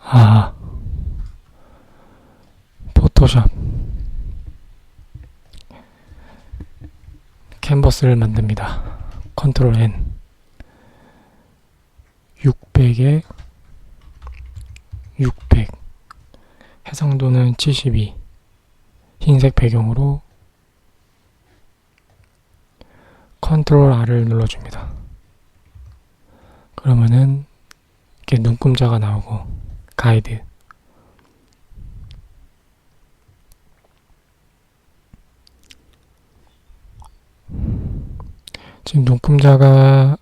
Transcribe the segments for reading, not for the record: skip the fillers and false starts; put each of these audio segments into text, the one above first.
아, 포토샵 캔버스를 만듭니다. 컨트롤 N 600에 600 해상도는 72 흰색 배경으로 컨트롤 R을 눌러줍니다. 그러면은 이렇게 눈금자가 나오고 가이드 지금 눈금자가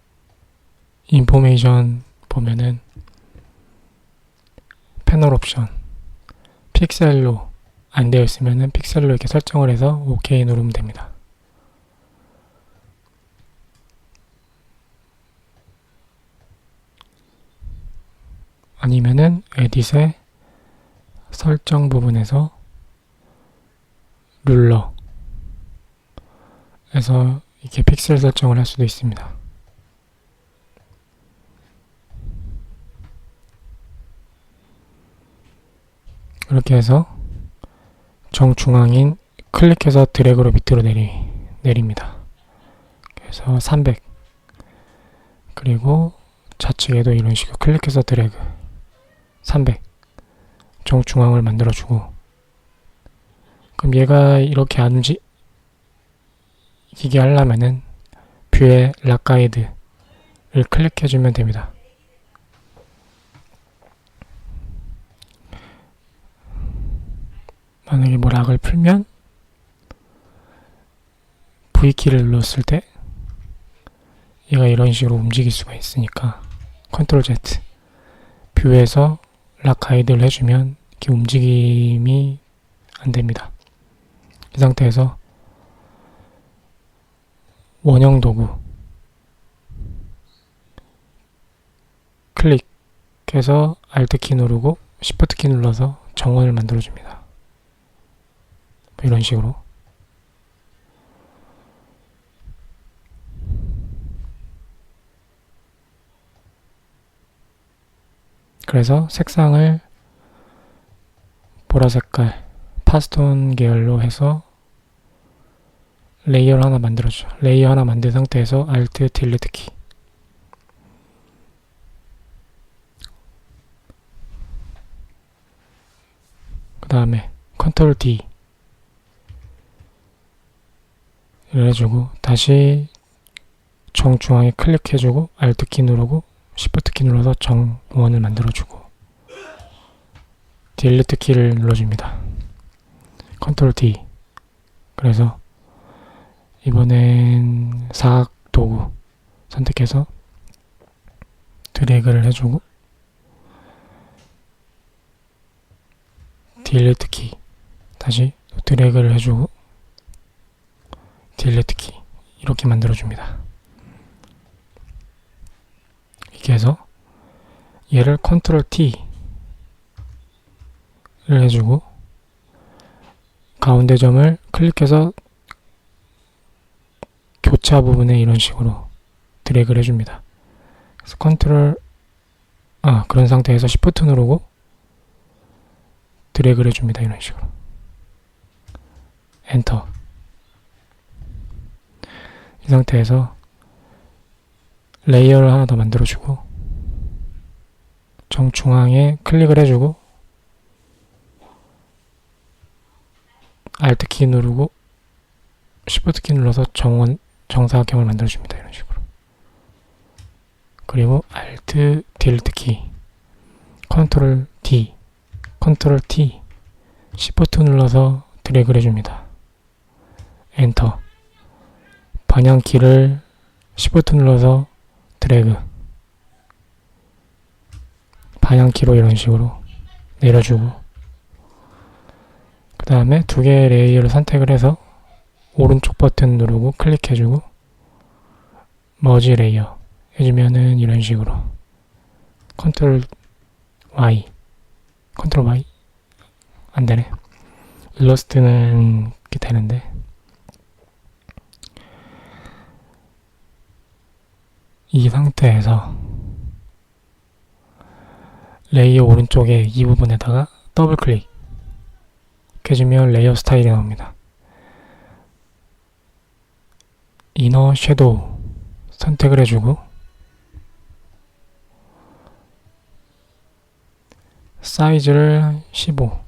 인포메이션 보면은 패널 옵션 픽셀로 안 되어 있으면은 픽셀로 이렇게 설정을 해서 OK 누르면 됩니다. 아니면은 에딧의 설정 부분에서 룰러에서 이렇게 픽셀 설정을 할 수도 있습니다. 이렇게 해서 정중앙인 클릭해서 드래그로 밑으로 내립니다. 그래서 300 그리고 좌측에도 이런 식으로 클릭해서 드래그 300 정중앙을 만들어주고 그럼 얘가 이렇게 안 움직이게 하려면은 뷰의 락 가이드를 클릭해주면 됩니다. 만약에 뭐 락을 풀면 V키를 눌렀을 때 얘가 이런 식으로 움직일 수가 있으니까 컨트롤 Z 뷰에서 락 가이드를 해주면 이렇게 움직임이 안됩니다. 이 상태에서 원형 도구 클릭해서 Alt 키 누르고 Shift 키 눌러서 정원을 만들어줍니다. 이런 식으로 그래서 색상을 보라색깔 파스톤 계열로 해서 레이어를 하나 만들어줘. 레이어 하나 만든 상태에서 Alt 딜리트 키 그 다음에 컨트롤 D 를 해주고 다시 정중앙에 클릭해주고 Alt 키 누르고 Shift 키 눌러서 정원을 만들어주고 딜리트 키를 눌러줍니다. 컨트롤 D 그래서 이번엔 사각 도구 선택해서 드래그를 해주고 딜리트 키 다시 드래그를 해주고 딜리트 키 이렇게 만들어줍니다. 이렇게 해서 얘를 컨트롤 T를 해주고 가운데 점을 클릭해서 교차 부분에 이런 식으로 드래그를 해줍니다. 그래서 그런 상태에서 Shift 누르고 드래그를 해줍니다. 이런 식으로 엔터 이 상태에서 레이어를 하나 더 만들어주고 정중앙에 클릭을 해주고 Alt 키 누르고 Shift 키 눌러서 정사각형을 만들어줍니다. 이런 식으로 그리고 Alt 딜리트 키 컨트롤 D 컨트롤 T Shift 눌러서 드래그를 해줍니다. 엔터 방향키를 Shift 눌러서 드래그 방향키로 이런 식으로 내려주고 그 다음에 두 개의 레이어를 선택을 해서 오른쪽 버튼 누르고 클릭해주고 머지 레이어 해주면은 이런 식으로 컨트롤 Y 안되네. 일러스트는 이렇게 되는데 이 상태에서 레이어 오른쪽에 이 부분에다가 더블 클릭 해주면 레이어 스타일이 나옵니다. 이너 섀도우 선택을 해주고 사이즈를 15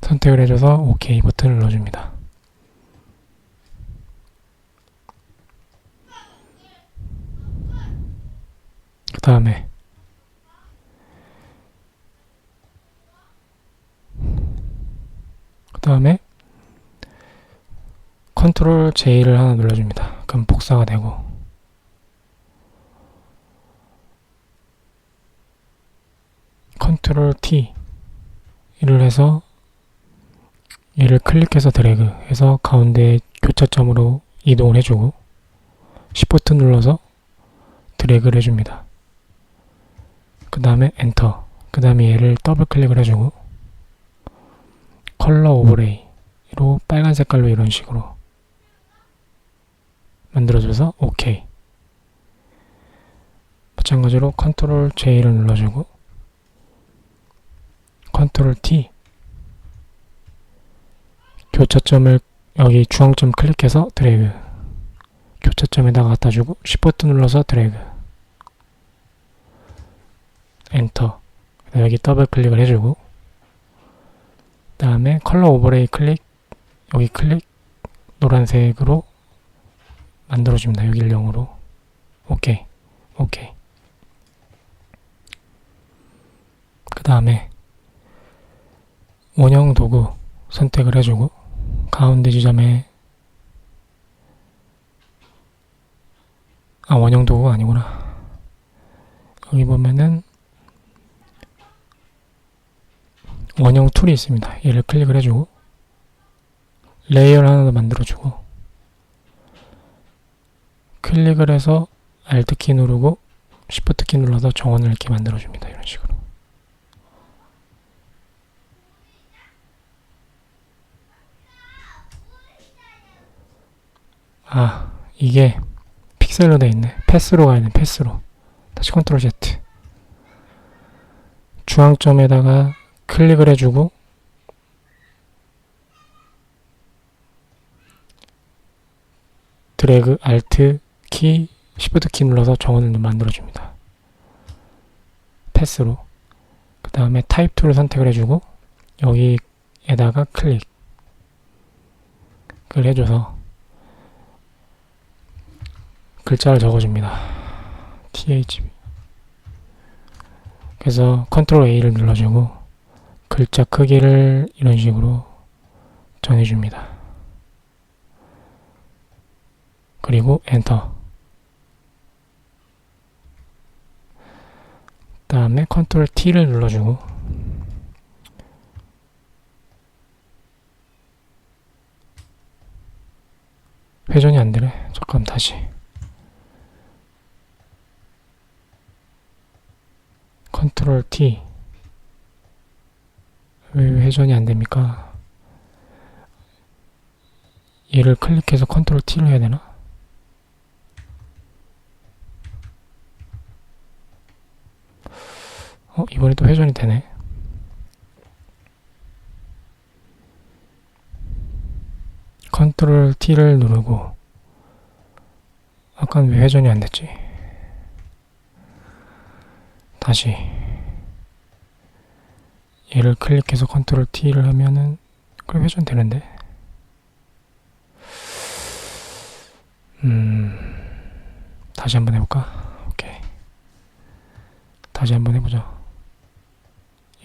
선택을 해줘서 OK 버튼을 눌러줍니다. 그 다음에 컨트롤 J를 하나 눌러줍니다. 그럼 복사가 되고 컨트롤 T를 해서 얘를 클릭해서 드래그 해서 가운데 교차점으로 이동을 해주고 Shift 눌러서 드래그를 해줍니다. 그 다음에 엔터, 그 다음에 얘를 더블 클릭을 해주고 컬러 오버레이로 빨간 색깔로 이런 식으로 만들어줘서 OK. 마찬가지로 컨트롤 J를 눌러주고 컨트롤 T 교차점을 여기 중앙점 클릭해서 드래그 교차점에다가 갖다주고 Shift 눌러서 드래그 엔터. 여기 더블 클릭을 해주고 그 다음에 컬러 오버레이 클릭 여기 클릭 노란색으로 만들어줍니다. 여기를 0으로 OK OK. 그 다음에 원형 도구 선택을 해주고 가운데 지점에 원형 도구가 아니구나. 여기 보면은 원형 툴이 있습니다. 얘를 클릭을 해주고 레이어를 하나 더 만들어주고 클릭을 해서 Alt키 누르고 Shift키 눌러서 정원을 이렇게 만들어줍니다. 이런 식으로. 이게 픽셀로 되어 있네. 패스로 가야 돼. 패스로. 다시 컨트롤 Z. 중앙점에다가 클릭을 해주고 드래그 Alt 키 Shift 키 눌러서 정원을 만들어줍니다. 패스로. 그 다음에 타입 툴을 선택을 해주고 여기에다가 클릭을 해줘서 글자를 적어줍니다. THB. 그래서 컨트롤 A를 눌러주고 글자 크기를 이런 식으로 정해줍니다. 그리고 엔터. 그 다음에 컨트롤 T를 눌러주고 회전이 안 되네. 잠깐 다시. 컨트롤 T. 왜 회전이 안 됩니까? 얘를 클릭해서 컨트롤 T를 해야 되나? 이번에 또 회전이 되네. 컨트롤 T를 누르고 아까는 왜 회전이 안 됐지? 다시 얘를 클릭해서 컨트롤 T를 하면은 그래 회전 되는데 다시 한번 해볼까? 오케이. 다시 한번 해보자.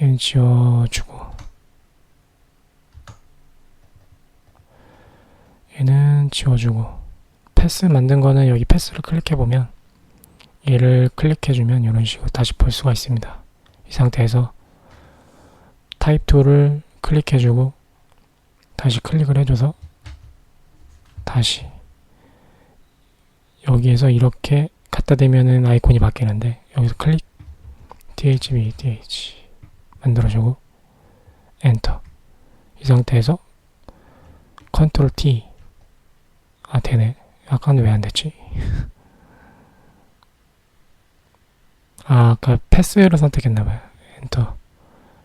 얘는 지워주고 얘는 지워주고 패스 만든 거는 여기 패스를 클릭해보면 얘를 클릭해주면 이런 식으로 다시 볼 수가 있습니다. 이 상태에서 타입 툴을 클릭해주고 다시 클릭을 해줘서 다시 여기에서 이렇게 갖다 대면은 아이콘이 바뀌는데 여기서 클릭 THB TH 만들어주고 엔터. 이 상태에서 컨트롤 T. 아, 되네. 아까는 왜 안 됐지? 아, 아까 패스를 선택했나봐요. 엔터.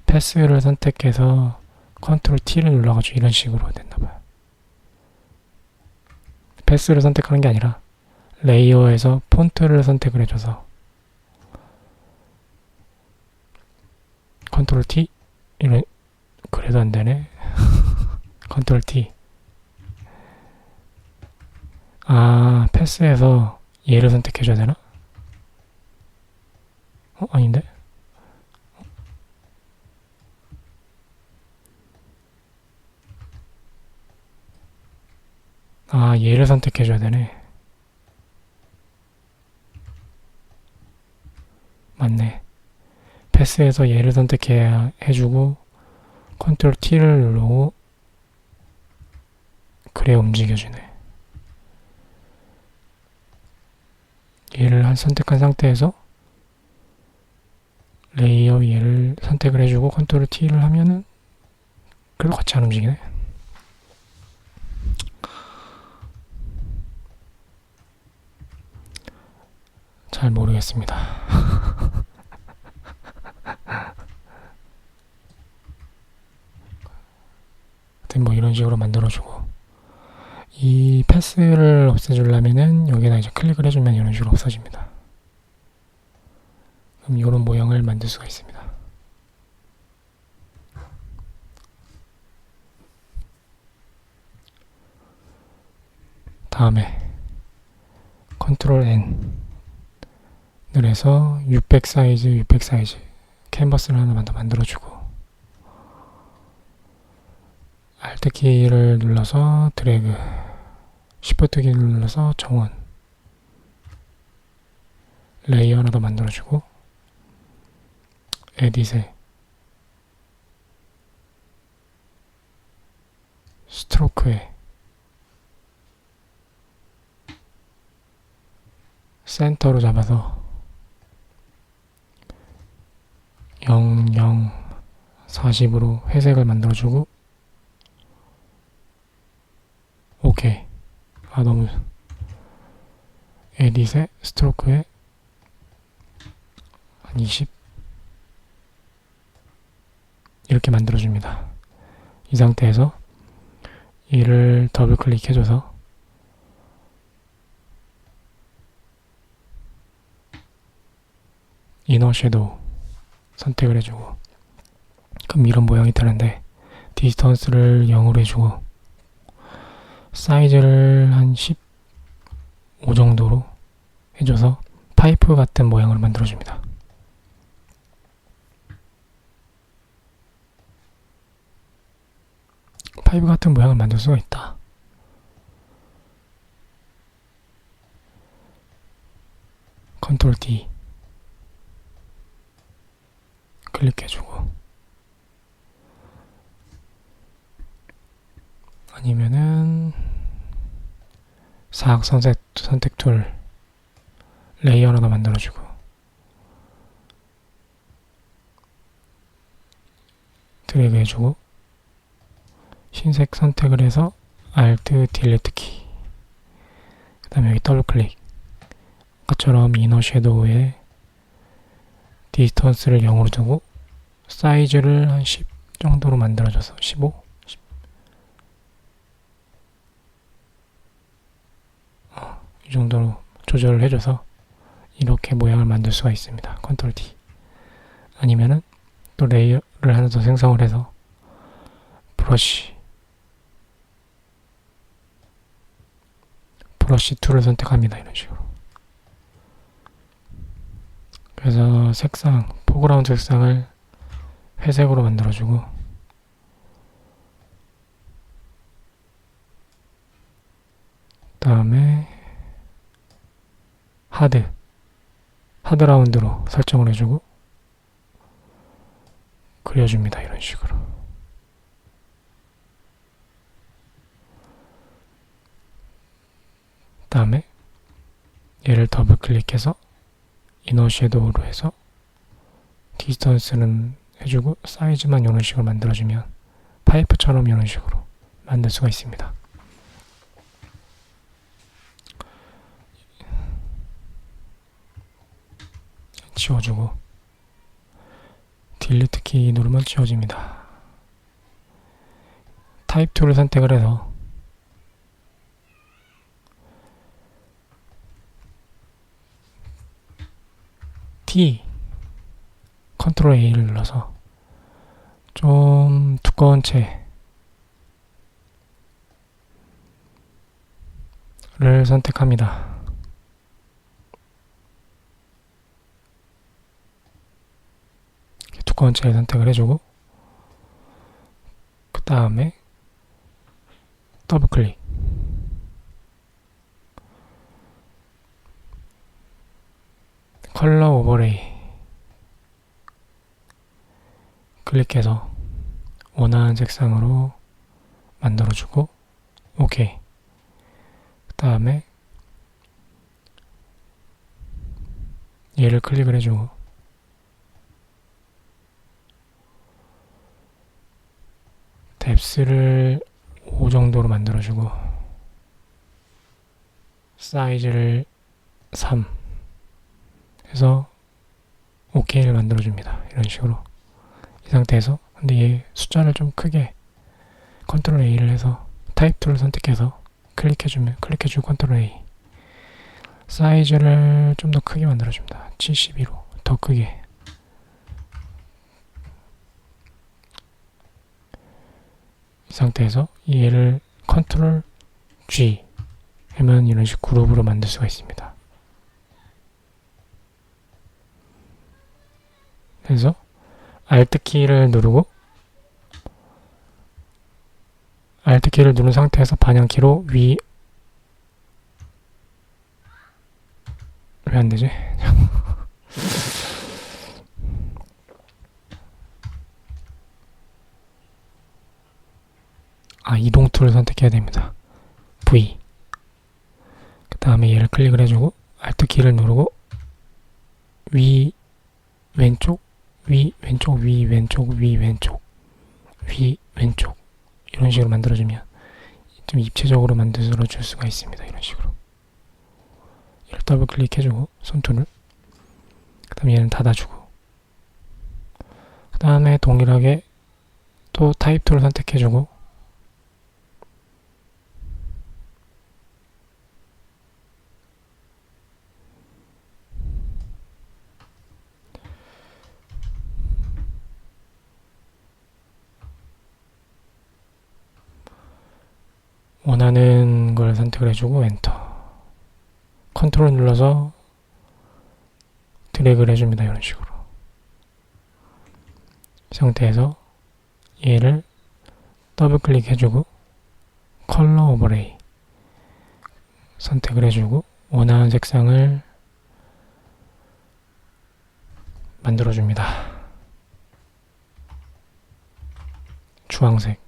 패스를 선택해서 컨트롤 T를 눌러가지고 이런 식으로 됐나봐요. 패스를 선택하는 게 아니라 레이어에서 폰트를 선택을 해줘서 컨트롤 T 이런. 그래도 안 되네. 컨트롤 T. 아, 패스에서 얘를 선택해줘야 되나? 아닌데? 아, 얘를 선택해줘야 되네. 맞네. 패스에서 얘를 선택해야 해주고 컨트롤 T를 누르고 그래 움직여주네. 얘를 선택한 상태에서 레이어 얘를 선택을 해주고 컨트롤 T를 하면은 그래도 같이 안 움직이네. 잘 모르겠습니다. 하여튼 뭐 이런 식으로 만들어주고, 이 패스를 없애주려면은 여기다 이제 클릭을 해주면 이런 식으로 없어집니다. 그럼 이런 모양을 만들 수가 있습니다. 다음에 컨트롤 N 해서 600 사이즈 캔버스를 하나만 더 만들어주고, Alt 키를 눌러서 드래그, Shift 키를 눌러서 정원, 레이어 하나 더 만들어주고, 에딧에 스트로크에 센터로 잡아서 00, 40으로 회색을 만들어주고, 오케이. 아, 너무 에딧에 스트로크에 한 20 이렇게 만들어줍니다. 이 상태에서 얘를 더블 클릭해줘서 이너 섀도우 선택을 해주고, 그럼 이런 모양이 되는데 디스턴스를 0으로 해주고 사이즈를 한 15 정도로 해줘서 파이프 같은 모양을 만들어줍니다. 파이프 같은 모양을 만들 수가 있다. 컨트롤 D 클릭해주고, 아니면은 사각 선택 툴 레이어 하나 만들어주고, 드래그 해주고, 흰색 선택을 해서 Alt 딜리트 키, 그 다음에 여기 더블 클릭, 아까처럼 이너 섀도우에 디스턴스를 0으로 두고 사이즈를 한 10 정도로 만들어줘서 15? 10. 이 정도로 조절을 해줘서 이렇게 모양을 만들 수가 있습니다. 컨트롤 D. 아니면은 또 레이어를 하나 더 생성을 해서 브러쉬 툴을 선택합니다. 이런 식으로. 그래서 색상, 포그라운드 색상을 회색으로 만들어주고, 다음에 하드 라운드로 설정을 해주고 그려줍니다. 이런 식으로. 다음에 얘를 더블 클릭해서 이너 섀도우로 해서 디스턴스는 해주고 사이즈만 이런 식으로 만들어주면 파이프처럼 이런 식으로 만들 수가 있습니다. 지워주고 딜리트 키 누르면 지워집니다. 타입 툴을 선택을 해서 T 컨트롤 A를 눌러서 좀 두꺼운 채를 선택합니다. 두꺼운 채를 선택을 해주고 그 다음에 더블 클릭, 컬러 오버레이 클릭해서 원하는 색상으로 만들어주고 오케이. 그 다음에 얘를 클릭을 해주고 뎁스를 5 정도로 만들어주고 사이즈를 3 해서 OK를 만들어줍니다. 이런 식으로. 이 상태에서 근데 얘 숫자를 좀 크게 컨트롤 A를 해서 타입 툴을 선택해서 클릭해주고 컨트롤 A 사이즈를 좀 더 크게 만들어줍니다. 72로 더 크게. 이 상태에서 얘를 컨트롤 G 하면 이런 식으로 그룹으로 만들 수가 있습니다. 그래서 Alt 키를 누르고 Alt 키를 누른 상태에서 방향키로 위 왜 안 되지? 이동 툴을 선택해야 됩니다. V. 그 다음에 얘를 클릭을 해주고 Alt 키를 누르고 위 왼쪽 위 왼쪽 위 왼쪽 위 왼쪽 위 왼쪽 이런 식으로 만들어주면 좀 입체적으로 만들어줄 수가 있습니다. 이런 식으로 얘를 더블 클릭해주고 손톱을 그 다음에 얘는 닫아주고 그 다음에 동일하게 또 타입 툴을 선택해주고 원하는 걸 선택을 해주고 엔터 컨트롤 눌러서 드래그를 해줍니다. 이런 식으로. 이 상태에서 얘를 더블 클릭해주고 컬러 오버레이 선택을 해주고 원하는 색상을 만들어줍니다. 주황색.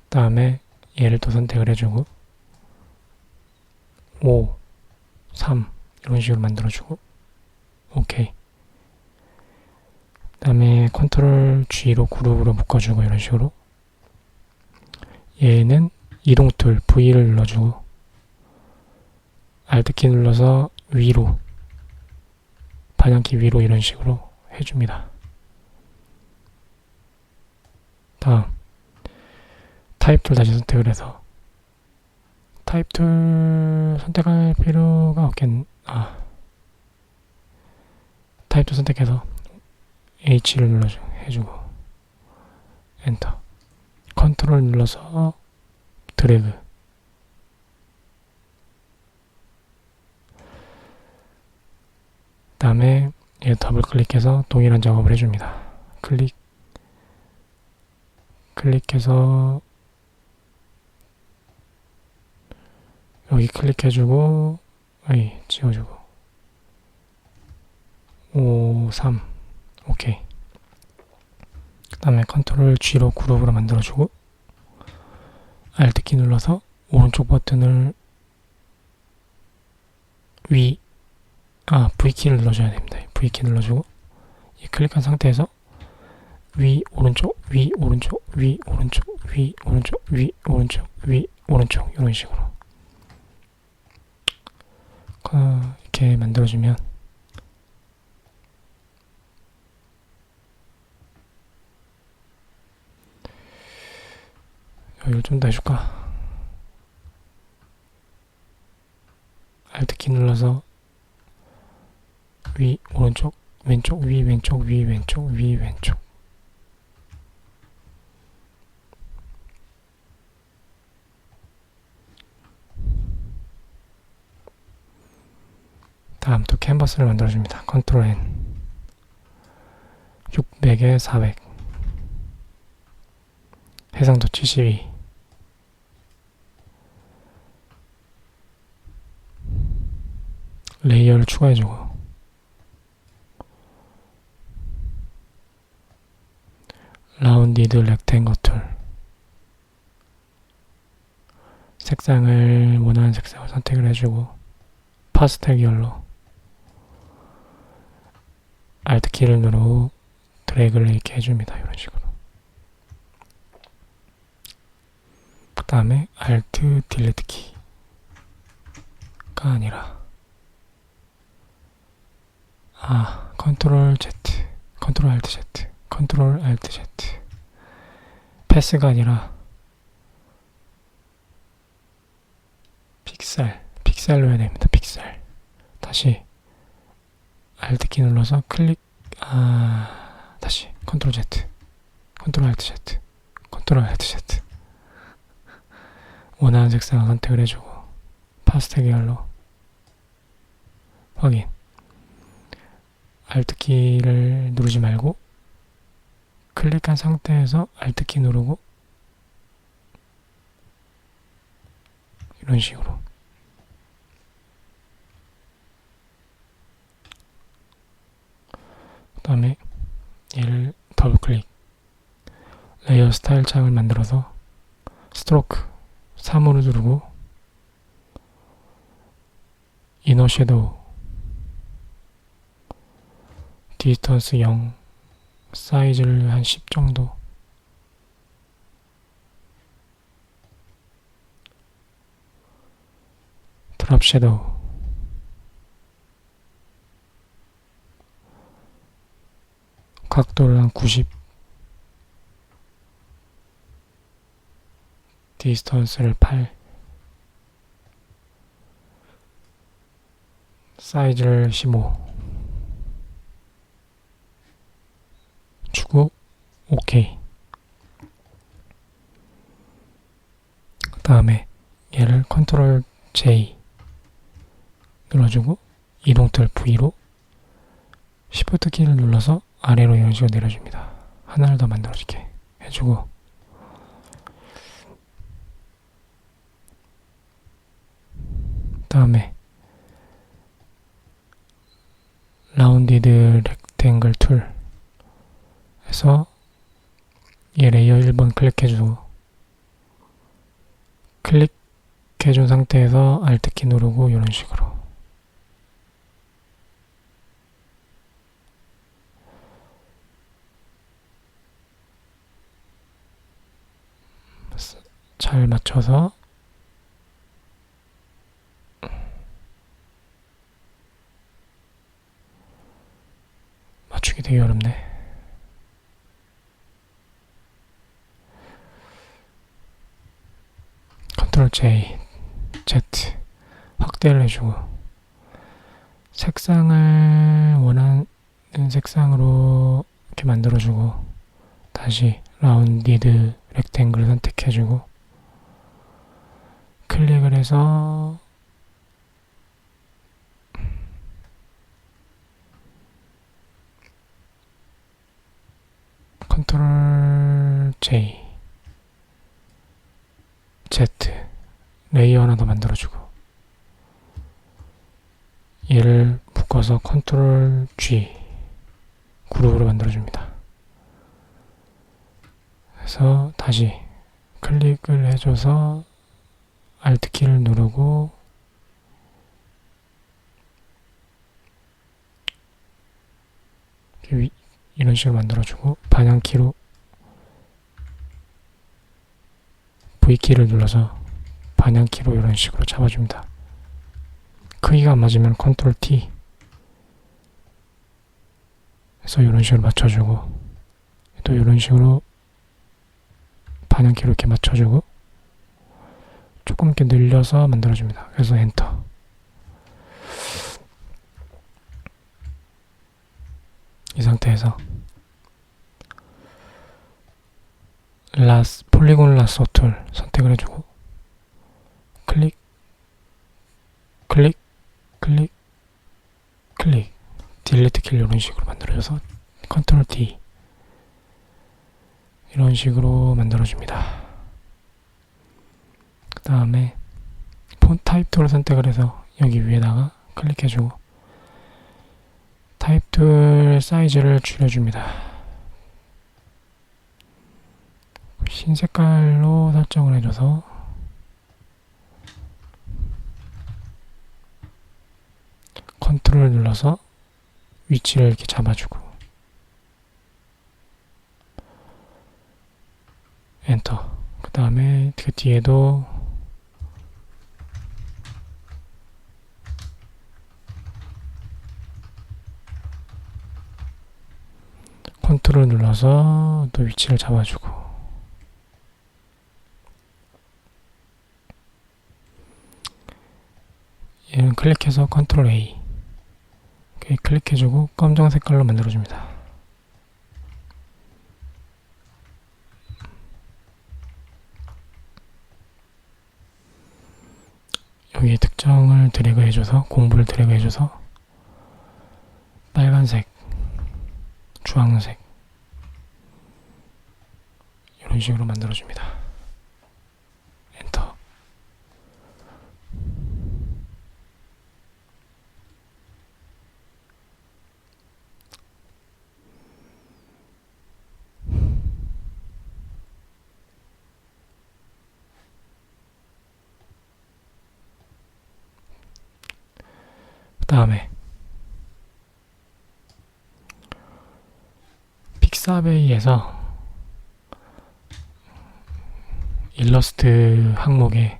다음에 얘를 또 선택을 해주고 5, 3 이런 식으로 만들어주고 오케이. 다음에 컨트롤 G로 그룹으로 묶어주고 이런 식으로 얘는 이동 툴 V를 눌러주고 Alt 키 눌러서 위로 방향키 위로 이런 식으로 해줍니다. 다음 타입 툴 다시 선택을 해서 타입 툴 선택할 필요가 타입 툴 선택해서 H를 해주고 엔터 컨트롤 눌러서 드래그 다음에 얘 더블 클릭해서 동일한 작업을 해줍니다. 클릭해서 여기 클릭해주고 지워주고 5, 3 오케이. 그 다음에 컨트롤 G로 그룹으로 만들어주고 Alt 키 눌러서 오른쪽 버튼을 V키를 눌러줘야 됩니다. V키 눌러주고 이 클릭한 상태에서 위 오른쪽 위 오른쪽 위 오른쪽 위 오른쪽 위 오른쪽 위 오른쪽 이런 식으로 이렇게 만들어주면 여기를 좀 더 해줄까? Alt키 눌러서 위, 오른쪽, 왼쪽, 위, 왼쪽, 위, 왼쪽, 위, 왼쪽. 다음 또 캔버스를 만들어줍니다. 컨트롤 N. 600에 400. 해상도 72. 레이어를 추가해주고 라운디드 렉탱거 툴. 색상을 원하는 색상을 선택을 해주고 파스텔 계열로 Alt키를 누르고 드래그를 이렇게 해줍니다. 이런 식으로. 그 다음에 Alt 딜리트 키가 아니라 컨트롤 Z, 컨트롤 Alt Z, 컨트롤 Alt Z. 패스가 아니라 픽셀로 해야 됩니다. 픽셀. 다시 Alt키 눌러서 클릭, 다시 컨트롤 Z, 컨트롤 Alt Z, 컨트롤 Alt Z. 원하는 색상을 선택을 해주고 파스텔 계열로 확인. Alt키를 누르지 말고 클릭한 상태에서 Alt키 누르고 이런 식으로 그 다음에 얘를 더블클릭 레이어 스타일 창을 만들어서 스트로크 3으로 누르고 이너 섀도우 디스턴스 0 사이즈를 한 10 정도 드랍 섀도우 각도를 한 90 디스턴스를 8 사이즈를 15 주고 OK. 그 다음에 얘를 컨트롤 J 눌러주고 이동틀 V로 Shift 키를 눌러서 아래로 이런 식으로 내려줍니다. 하나를 더 만들어줄게 해주고 다음에 라운디드 렉탱글 툴 해서 얘 레이어 1번 클릭해주고 클릭해준 상태에서 Alt키 누르고 이런 식으로 잘 맞춰서 맞추기 되게 어렵네. 컨트롤 J, Z 확대를 해주고 색상을 원하는 색상으로 이렇게 만들어주고 다시 라운디드 렉탱글 선택해주고 클릭을 해서 컨트롤 J, Z 레이어 하나 더 만들어주고 얘를 묶어서 컨트롤 G 그룹으로 만들어줍니다. 그래서 다시 클릭을 해줘서 Alt키를 누르고 이런 식으로 만들어주고 방향키로 V키를 눌러서 방향키로 이런 식으로 잡아줍니다. 크기가 안 맞으면 컨트롤 T 해서 이런 식으로 맞춰주고, 또 이런 식으로 방향키로 이렇게 맞춰주고, 조금 이렇게 늘려서 만들어줍니다. 그래서 엔터. 이 상태에서 폴리곤 라서 툴 선택을 해주고, 클릭, 클릭, 클릭, 클릭, 딜리트 킬 이런 식으로 만들어줘서 컨트롤 D 이런 식으로 만들어줍니다. 그 다음에 폰트 타입 툴을 선택을 해서 여기 위에다가 클릭해주고, 타입 툴 사이즈를 줄여줍니다. 흰 색깔로 설정을 해줘서 컨트롤 눌러서 위치를 이렇게 잡아주고 엔터. 그 다음에 그 뒤에도 컨트롤 눌러서 또 위치를 잡아주고, 얘는 클릭해서 컨트롤 A 이렇게 클릭해주고 검정 색깔로 만들어줍니다. 여기에 특정을 드래그 해줘서, 공부를 드래그 해줘서 빨간색, 주황색 이런 식으로 만들어줍니다. 엔터. 그 다음에 픽사베이에서 일러스트 항목에서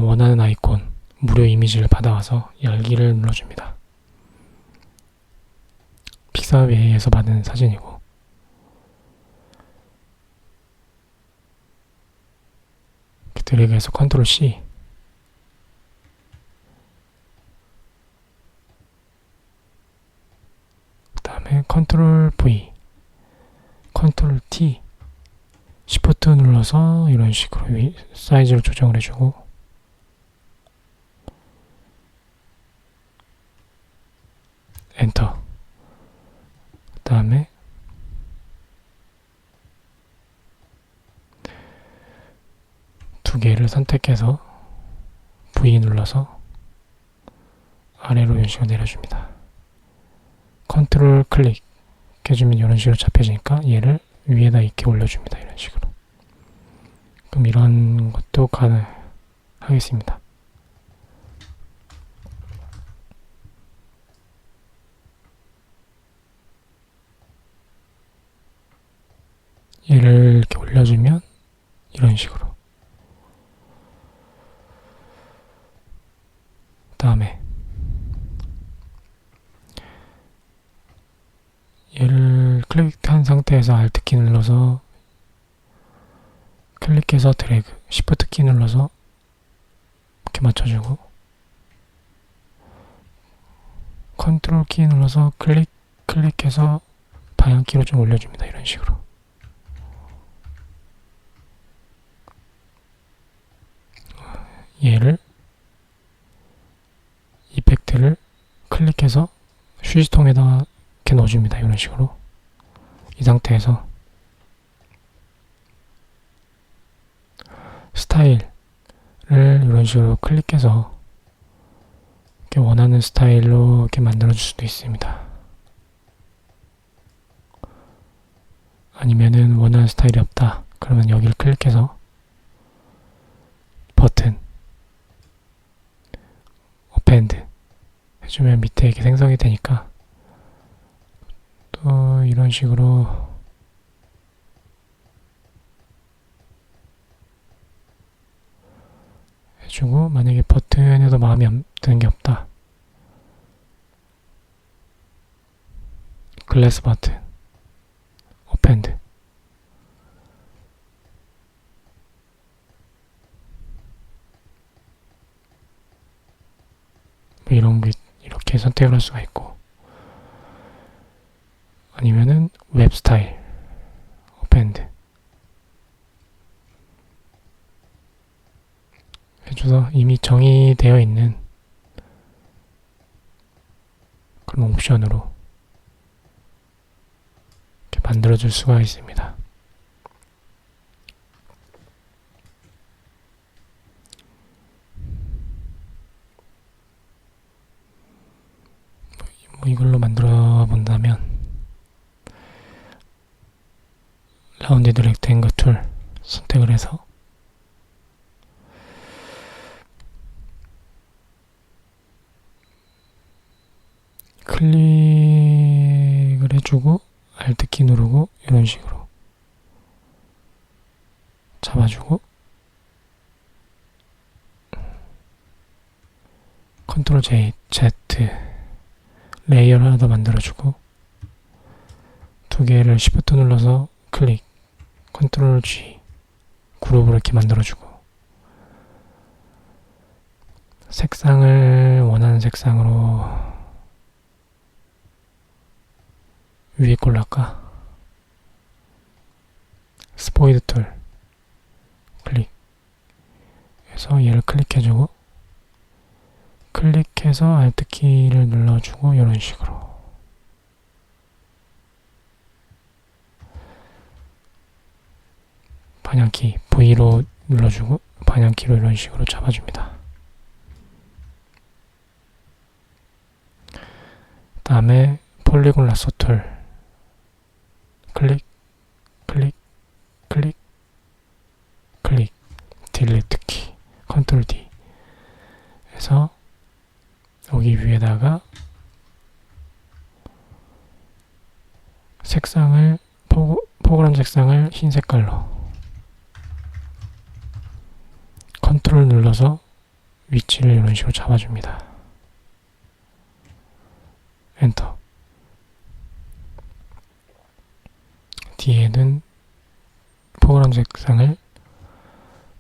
원하는 아이콘 무료 이미지를 받아와서 열기를 눌러줍니다. 픽사베이에서 받은 사진이고, 드래그해서 컨트롤 C 그 다음에 컨트롤 V, 컨트롤 T, 시프트 눌러서 이런 식으로 사이즈를 조정을 해주고, 엔터. 그 다음에 두 개를 선택해서 V 눌러서 아래로 이런 식으로 내려줍니다. 컨트롤 클릭 해주면 이런 식으로 잡혀지니까 얘를 위에다 이렇게 올려줍니다. 이런 식으로. 그럼 이런 것도 가능하겠습니다. 얘를 이렇게 올려주면 이런 식으로. 그 다음에 얘를 클릭한 상태에서 Alt 키 눌러서 클릭해서 드래그, Shift 키 눌러서 이렇게 맞춰주고, 컨트롤 키 눌러서 클릭해서 방향키로 좀 올려줍니다. 이런 식으로. 얘를 이펙트를 클릭해서 휴지통에다가 이렇게 넣어줍니다. 이런 식으로. 이 상태에서 스타일을 이런 식으로 클릭해서 이렇게 원하는 스타일로 이렇게 만들어 줄 수도 있습니다. 아니면은 원하는 스타일이 없다 그러면 여기를 클릭해서 버튼 어펜드 해주면 밑에 이렇게 생성이 되니까 또 이런 식으로 글래스 버튼, 어펜드. 뭐 이런 게 이렇게 선택을 할 수가 있고, 아니면은 웹 스타일, 어펜드 해줘서 이미 정의되어 있는 그런 옵션으로 이렇게 만들어줄 수가 있습니다. 뭐 이걸로 만들어 본다면 라운드 디렉트 앵글 툴 선택을 해서 클릭을 해주고 Alt키 누르고 이런 식으로 잡아주고 컨트롤 Z 레이어를 하나 더 만들어주고 두 개를 Shift 눌러서 클릭 컨트롤 G 그룹으로 이렇게 만들어주고 색상을 원하는 색상으로 위에 걸로 할까? 스포이드 툴 클릭 해서 얘를 클릭해주고 클릭해서 Alt키를 눌러주고 이런 식으로 방향키 V로 눌러주고 방향키로 이런 식으로 잡아줍니다. 다음에 폴리곤 라sso 툴 클릭 클릭 클릭 클릭 딜리트 키 컨트롤 D 해서 여기 위에다가 색상을 포그라운드 색상을 흰 색깔로 컨트롤 눌러서 위치를 이런 식으로 잡아줍니다. 엔터. 뒤에는 포그라운드 색상을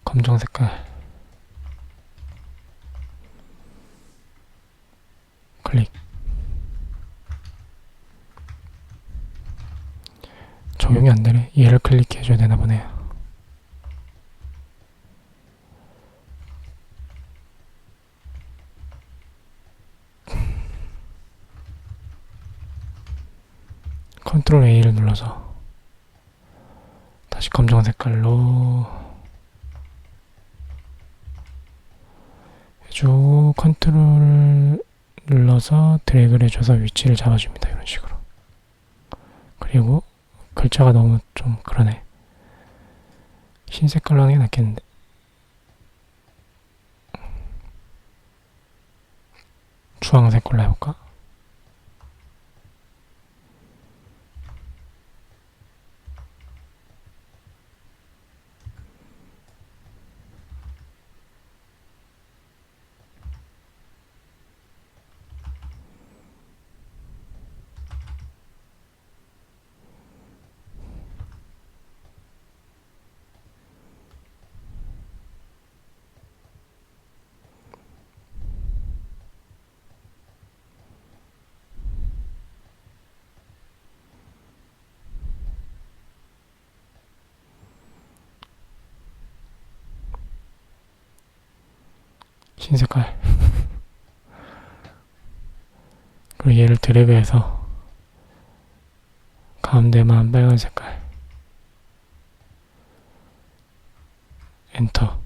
검정 색깔 클릭. 적용이 안 되네. 얘를 클릭해줘야 되나 보네요. 컨트롤 A를 눌러서 다시 검정 색깔로 해주고 컨트롤 눌러서 드래그를 해줘서 위치를 잡아줍니다. 이런 식으로. 그리고 글자가 너무 좀 그러네. 흰 색깔로 하는 게 낫겠는데. 주황색 걸로 해볼까? 흰 색깔. 그리고 얘를 드래그해서 가운데만 빨간 색깔. 엔터.